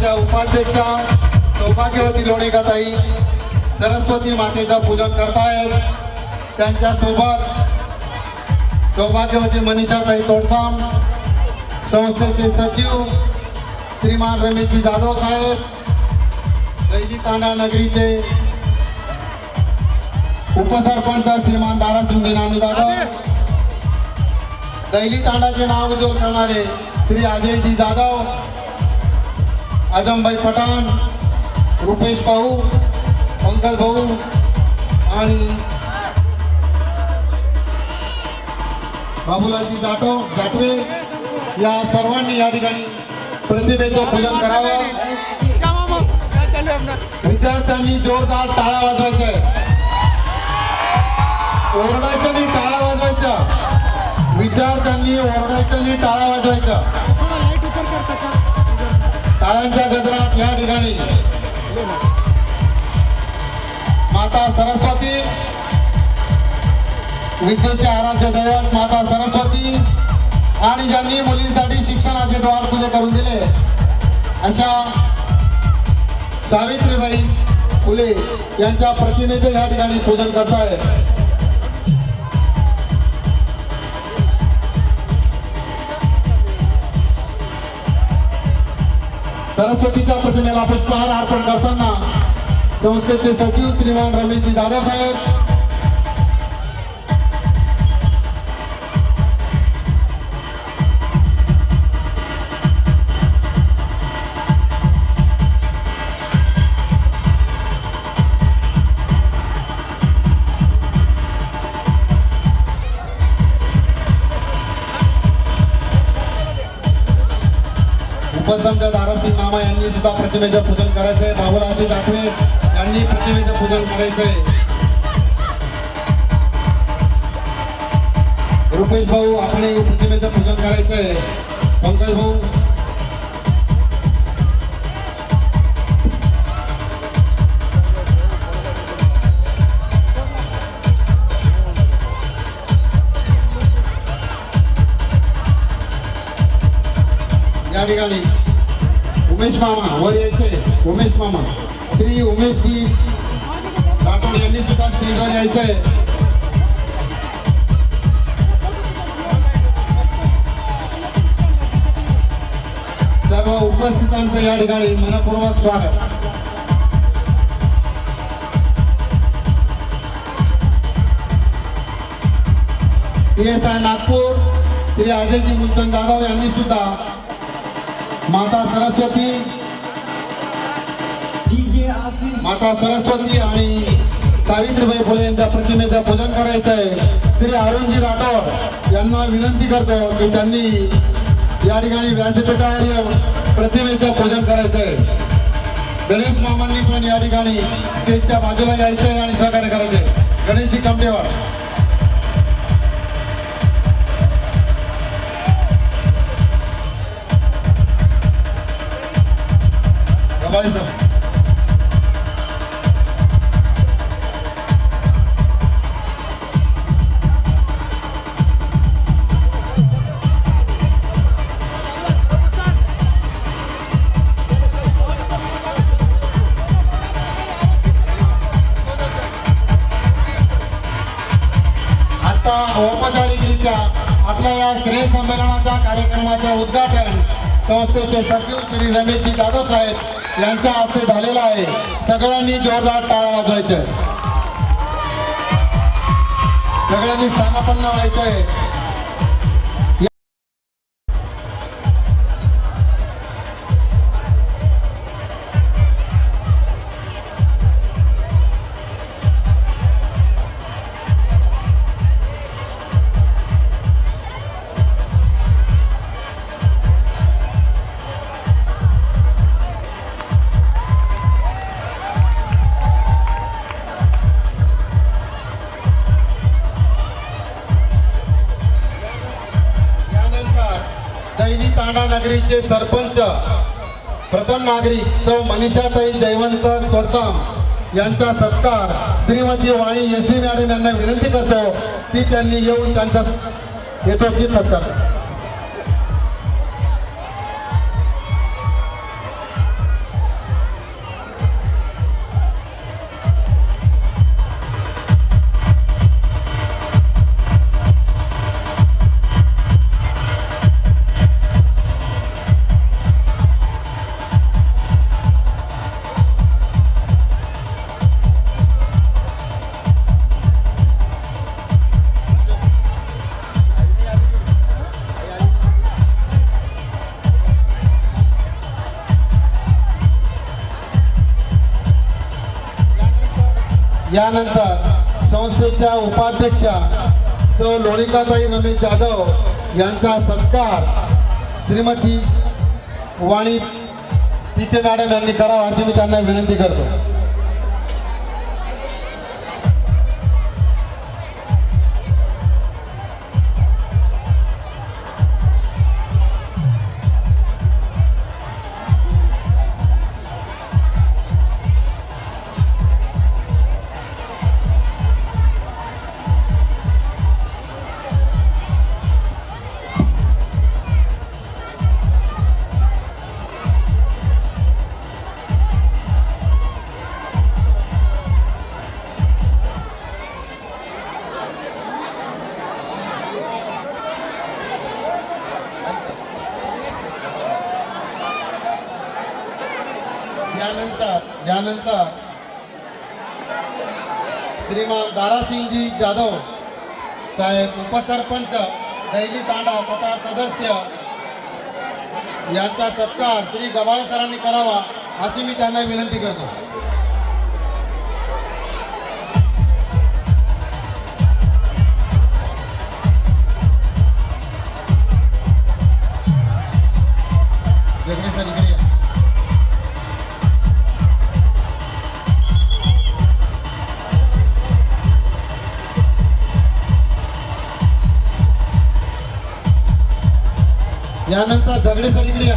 आमच्या उपाध्यक्षा सौभाग्यवती लोणेकाताई सरस्वती मातेचं पूजन करतायत। त्यांच्यासोबत सौभाग्यवती मनीषाताई तोडसाम, संस्थेचे सचिव श्रीमान रमेशजी जाधव साहेब, दैली तांडा नगरीचे उपसरपंच श्रीमान दारासिंग नानू जाधव, दैली तांडाचे नाव उज्ज्वल करणारे श्री अजयजी जाधव, आजमभाई पठाण, रुपेश भाऊ, पंकज भाऊ आणि बाबूलालजी जाटवे या सर्वांनी या ठिकाणी प्रतिमेचं पूजन करावं। विद्यार्थ्यांनी जोरदार टाळ्या वाजवायच्या, ओरडायचं नाही, टाळ्या वाजवायच्या। विद्यार्थ्यांनी ओरडायचं नाही, टाळ्या वाजवायच्या। टाळ्यांच्या गजरात या ठिकाणी माता सरस्वती, विद्येचे आराध्य दैवत माता सरस्वती आणि ज्यांनी मुलींसाठी शिक्षणाचे द्वार खुले करून दिले अशा सावित्रीबाई फुले यांच्या प्रतिमेचे या ठिकाणी पूजन करताय। सरस्वतीच्या प्रतिमेला पुष्पहार अर्पण करताना संस्थेचे सचिव श्रीमान रमेशजी जाधव साहेब, उपसरपंच दारासिंग मामा यांनी सुद्धा प्रतिमेचं पूजन करायचंय। बाबूलालजी जाटवे यांनी प्रतिमेचं पूजन करायचंय। रुपेश भाऊ आपले प्रतिमेचं पूजन करायचंय। पंकज भाऊ, या ठिकाणी उमेश मामा वर यायचे। उमेश मामा श्री उमेशजी राठोड यांनी सुद्धा स्टेजवर यायचंय। सर्व उपस्थितांचं या ठिकाणी मनपूर्वक स्वागत। PSI नागपूर श्री अजयजी मुलचंद जाधव यांनी सुद्धा माता सरस्वती आणि सावित्रीबाई फुले यांच्या प्रतिमेचं पूजन करायचंय। श्री अरुणजी राठोड यांना विनंती करतो की त्यांनी या ठिकाणी व्यासपीठावर येऊन प्रतिमेचं पूजन करायचंय। गणेश मामांनी पण या ठिकाणी स्टेजच्या बाजूला यायचंय आणि सहकार्य करायचंय। गणेशजी कमटेवर औपचारिकरित्या आपल्या या श्रेय संमेलनाच्या कार्यक्रमाचे उद्घाटन संस्थेचे सचिव श्री रमेशजी जाधव साहेब यांच्या हस्ते झालेला आहे। सगळ्यांनी जोरदार टाळ्या वाजवायच्या, सगळ्यांनी स्थानापन्न व्हायचंय। तांडा नगरीचे सरपंच प्रथम नागरिक सौ मनीषाताई जयवंत तोडसाम यांचा सत्कार श्रीमती वाणी यशी मॅडम यांना विनंती करतो की त्यांनी येऊन त्यांचा यथोचित सत्कार यानंतर संस्थेच्या उपाध्यक्षा सौ लोणिकाताई रमेश जाधव यांचा सत्कार श्रीमती वाणी पिते मॅडम यांनी करावा अशी मी त्यांना विनंती करतो. यानंतर श्रीमान दारासिंगजी जाधव साहेब उपसरपंच दैली तांडा तथा सदस्य यांचा सत्कार श्री गबाळे सरांनी करावा अशी मी त्यांना विनंती करतो. जगदीश सर इकडे या. यानंतर दगडे सर इकडे या.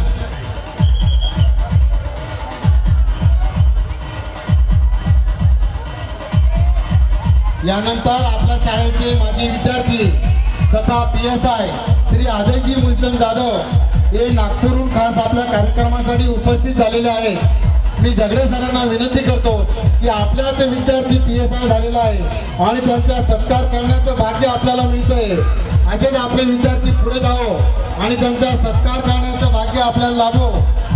यानंतर आपल्या शाळेचे माजी विद्यार्थी तथा PSI श्री अजयजी मुलचंद जाधव हे नागपूरहून खास आपल्या कार्यक्रमासाठी उपस्थित झालेले आहेत. मी दगडे सरांना विनंती करतो की आपल्याच विद्यार्थी PSI झालेला आहे आणि त्यांचा सत्कार करण्याचं भाग्य आपल्याला मिळतंय. असेच आपले विद्यार्थी पुढे जावो आणि त्यांचा सत्कार करण्याचं भाग्य आपल्याला लाभो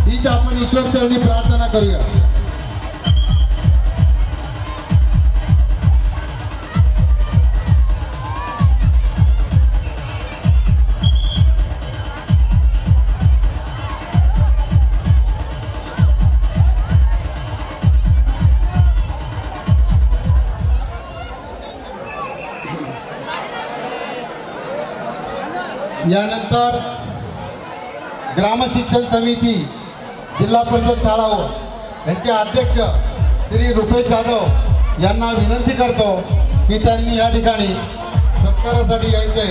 हीच आपण ईश्वर चरणी प्रार्थना करूया. यानंतर ग्रामशिक्षण समिती जिल्हा परिषद शाळा यांचे अध्यक्ष श्री रुपेश जाधव यांना विनंती करतो की त्यांनी या ठिकाणी सत्कारासाठी यायचे.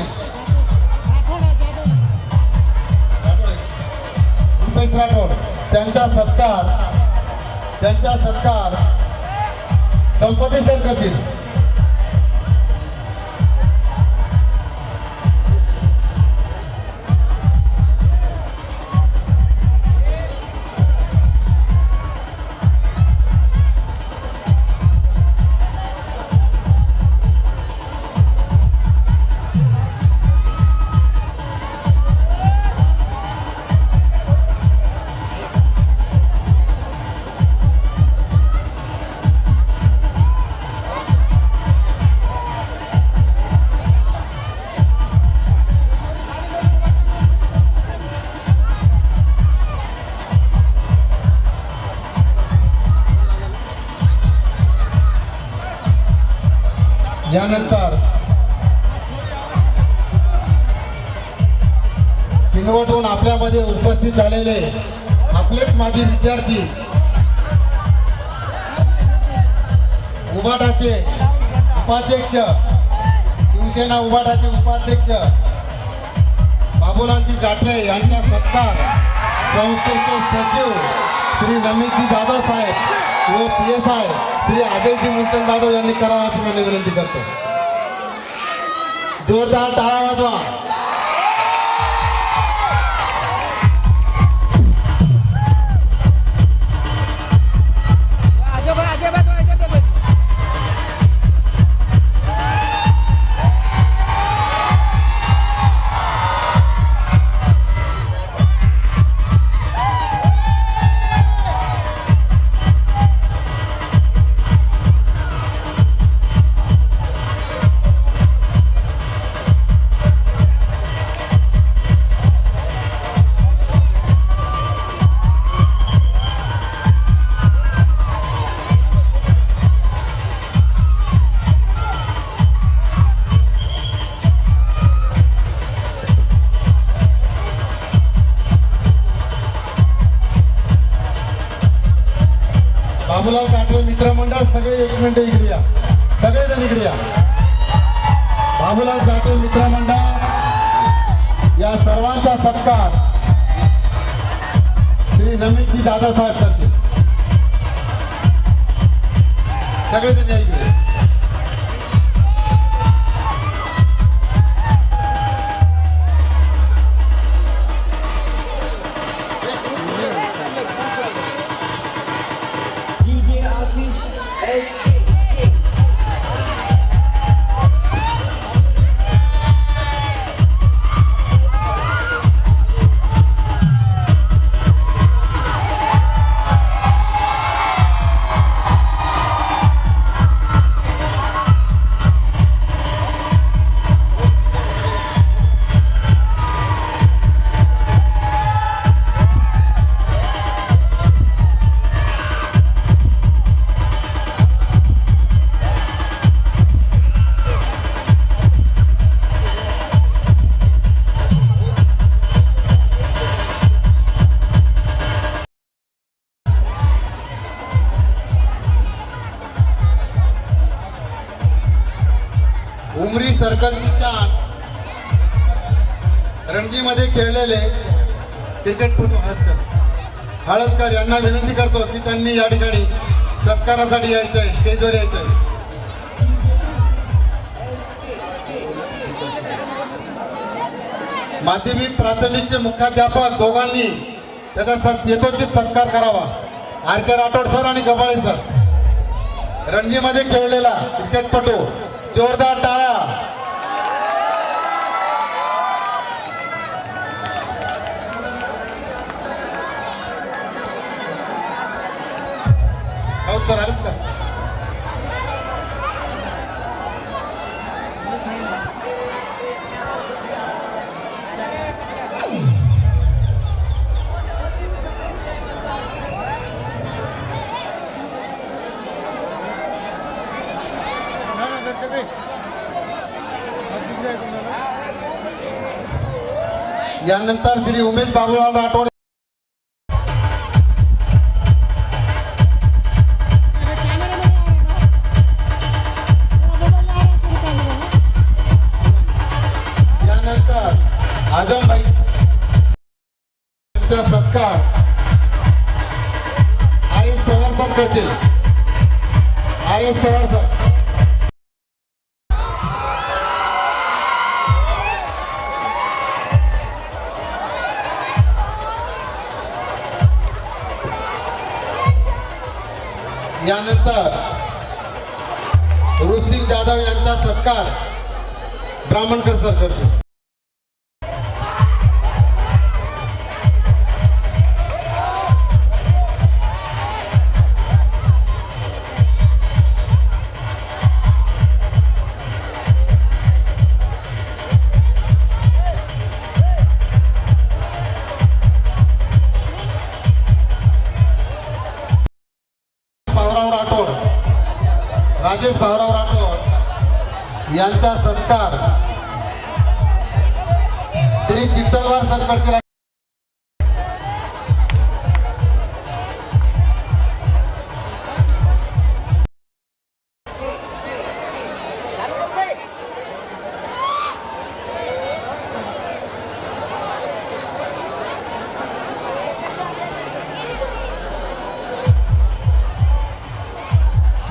रुपेश राठोड त्यांचा सत्कार संपत्ती सर करतील. यानंतर किनवटहून आपल्यामध्ये उपस्थित झालेले आपलेच माजी विद्यार्थी उबाटाचे उपाध्यक्ष शिवसेना उबाटाचे उपाध्यक्ष बाबूलालजी जाटरे यांचा सत्कार संस्थेचे सचिव श्री रमेशजी जाधव साहेब व PSI श्री अजयजी मुलचंद जाधव यांनी करावा अशी मी विनंती करतो. जोरदार टाळ्या वाजवा. बाबूलाल काटवे मित्रमंडळ सगळे एक मिनिट इकडे या, सगळेजण इकडे या. बाबूलाल काटवे मित्रमंडळ या सर्वांचा सत्कार श्री रमेशजी जाधव साहेब करतील. सगळेजण या इकडे. उमरी सर्कलची शान रणजीमध्ये खेळलेले क्रिकेटपटू हळदकर यांना विनंती करतो की त्यांनी या ठिकाणी सत्कारासाठी यायचं आहे, स्टेजवर यायचं आहे. माध्यमिक प्राथमिकचे मुख्याध्यापक दोघांनी त्याचा यथोचित सत्कार करावा. आर.के. राठोड सर आणि गबाळे सर रणजीमध्ये खेळलेला क्रिकेटपटू, जोरदार टाळ्या. सर आले का? यानंतर श्री उमेश बाबूलाल राठोड यानंतर आजमभाई यांचा सत्कार आर.एस. पवार सर करतील. आर.एस. पवार सर. यानंतर रूपसिंग जाधव यांचा सत्कार ब्राह्मणकर सर करतील. राजेश भाऊराव राठोड यांचा सत्कार श्री चित्तलवार सर करतील.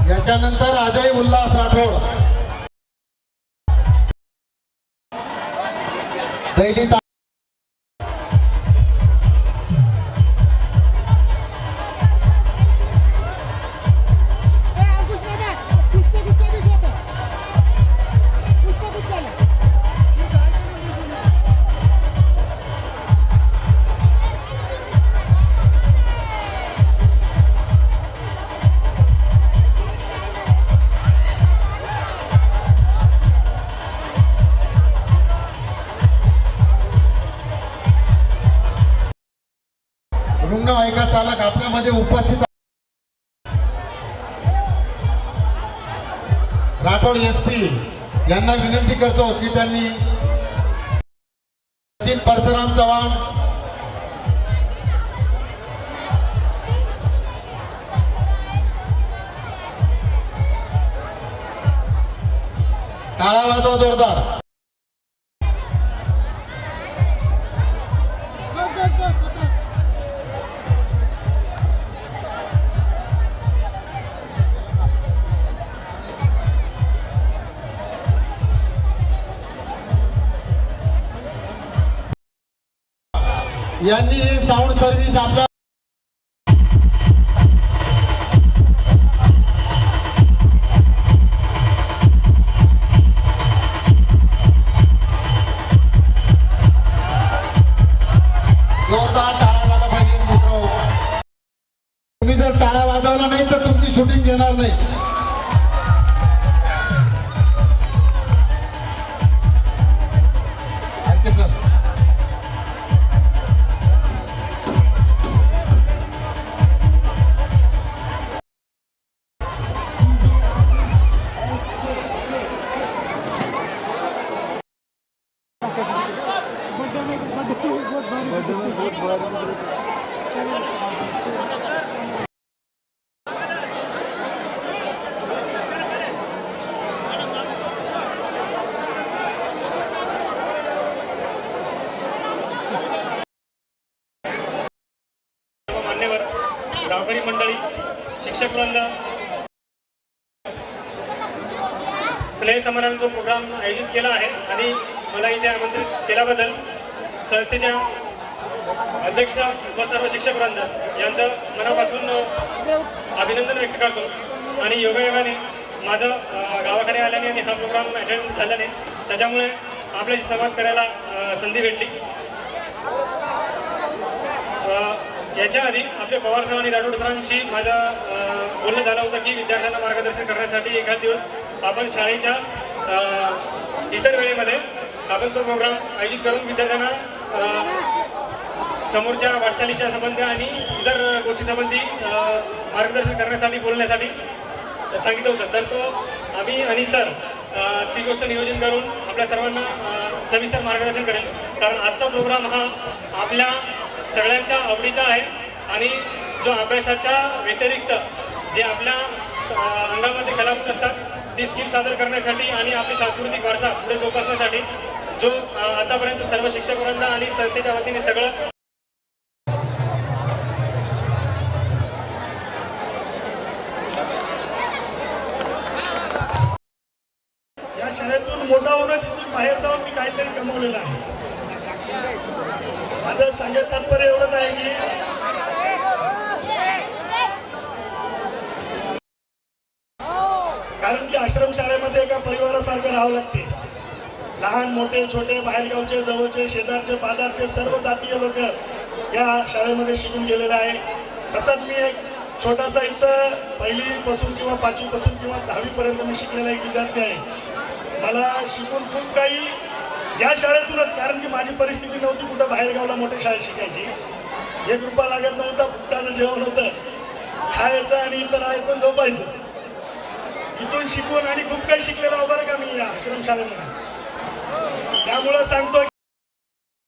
याच्यानंतर अजय उल्हास राठोड दैली रुग्णवाहिका चालक आपल्यामध्ये उपस्थित राठोड SP यांना विनंती करतो की त्यांनी परशुराम चव्हाण टाळा वाजवा जोरदार. यांनी साऊंड सर्व्हिस आपल्या जोरदार टाळ्या वाजवा पाहिजे मित्र. तुम्ही जर टाळ्या वाजवला नाही तर तुमची शूटिंग घेणार नाही. मान्यवर गावकरी मंडळी, शिक्षक वृंद, स्नेह समारंभ जो प्रोग्राम आयोजित केला आहे आणि मला इथे आमंत्रित केल्याबद्दल संस्थेच्या अध्यक्ष व सर्व शिक्षक वृंद यांचं मनापासून अभिनंदन व्यक्त करतो. आणि योगायोगाने माझं गावाकडे आल्याने आणि हा प्रोग्राम अटेंड झाल्याने त्याच्यामुळे आपल्याशी संवाद करायला संधी भेटली. याच्या आधी आपले पवार सर आणि राठोड सरांशी माझं बोलणं झालं होतं की विद्यार्थ्यांना मार्गदर्शन करण्यासाठी एखाद दिवस आपण शाळेच्या इतर वेळेमध्ये आपण तो प्रोग्राम आयोजित करून विद्यार्थ्यांना समोरच्या वाटचालीच्या संबंधी आणि इतर गोष्टीसंबंधी मार्गदर्शन करण्यासाठी बोलण्यासाठी सांगितलं होतं. तर तो आम्ही आणि सर ती गोष्ट नियोजन करून आपल्या सर्वांना सविस्तर मार्गदर्शन करेल. कारण आजचा प्रोग्राम हा आपल्या सगळ्यांच्या आवडीचा आहे आणि जो अभ्यासाच्या व्यतिरिक्त जे आपल्या अंगामध्ये कलागुण असतात ती स्किल सादर करण्यासाठी आणि आपली सांस्कृतिक वारसा पुढे जोपासण्यासाठी जो आतापर्यंत सर्व शिक्षक वृंद आणि संस्थेच्या वतीने सगळं या शाळेतून मोठा होणं जिथून बाहेर जाऊन मी काहीतरी कमवलेलं आहे. माझं सांगायचं तात्पर्य एवढंच आहे की कारण की आश्रमशाळेमध्ये एका परिवारासारखं राहावं लागते. लहान मोठे छोटे बाहेरगावचे जवळचे शेजारचे पादारचे सर्व जातीय लोक या शाळेमध्ये शिकून गेलेले आहे. तसाच मी एक छोटासा इथं पहिलीपासून किंवा पाचवीपासून किंवा 10वी पर्यंत मी शिकलेला एक विद्यार्थी आहे. मला शिकून खूप काही या शाळेतूनच, कारण की माझी परिस्थिती नव्हती कुठं बाहेरगावला मोठ्या शाळेत शिकायची. 1 रुपया लागत नव्हता, फुकटाचं जेवण होतं, खायचं आणि इथं राहायचं झोपायचं. इथून शिकून आणि खूप काही शिकलेलं बरं का मी या आश्रमशाळेमध्ये. त्यामुळं सांगतो